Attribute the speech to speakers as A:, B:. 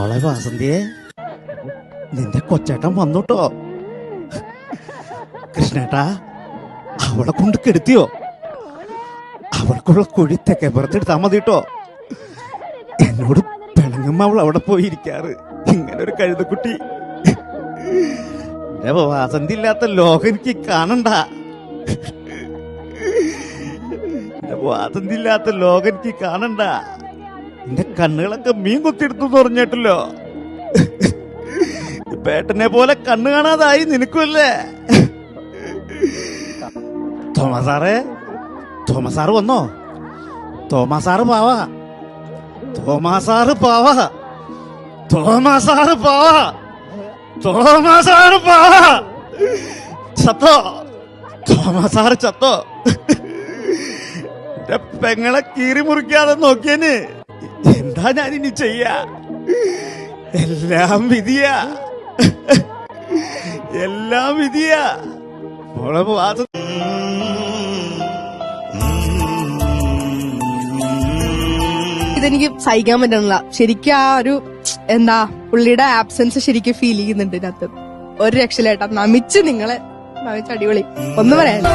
A: മോളെ വാസന്തിയെ, നിന്റെ കൊച്ചേട്ടൻ വന്നുട്ടോ. കൃഷ്ണേട്ടാ, അവളെ കൊണ്ട് കെടുത്തിയോ? അവൾക്കുള്ള കുഴി തെക്കേപ്പുറത്തെടുത്താ മതിട്ടോ. എന്നോട് പിണങ്ങുമ്പോ അവൾ അവിടെ പോയിരിക്കാറ്. ഇങ്ങനെ ഒരു കഴുതക്കുട്ടി. എന്റെ വാസന്തി ഇല്ലാത്ത ലോകം എനിക്ക് കാണണ്ട. എന്റെ വാസന്തി ഇല്ലാത്ത ലോകം എനിക്ക് കാണണ്ട. എന്റെ കണ്ണുകളൊക്കെ മീൻ കുത്തിയെടുത്തു പറഞ്ഞിട്ടല്ലോ. പേട്ടനെ പോലെ കണ്ണു കാണാതായി നിനക്കുമല്ലേ? തോമസാറ് വന്നോ? തോമസാറ് പാവാ. ചത്തോ? തോമസാറ് ചത്തോ? എന്റെ പെങ്ങളെ കീറി മുറിക്കാതെ നോക്കിയന് എന്താ ഞാനിനി ചെയ്യാ? എല്ലാം വിധിയാ. മോളെ വാസ
B: ഇതെനിക്ക് സഹിക്കാൻ പറ്റണില്ല ശരിക്കും. ആ ഒരു എന്താ പുള്ളിയുടെ ആബ്സെൻസ് ശരിക്കും ഫീൽ ചെയ്യുന്നുണ്ട് ഇതിനകത്ത്. ഒരു രക്ഷയിലേട്ടാ, നമിച്ച് നിങ്ങളെ അടിപൊളി. ഒന്നും പറയാനില്ല.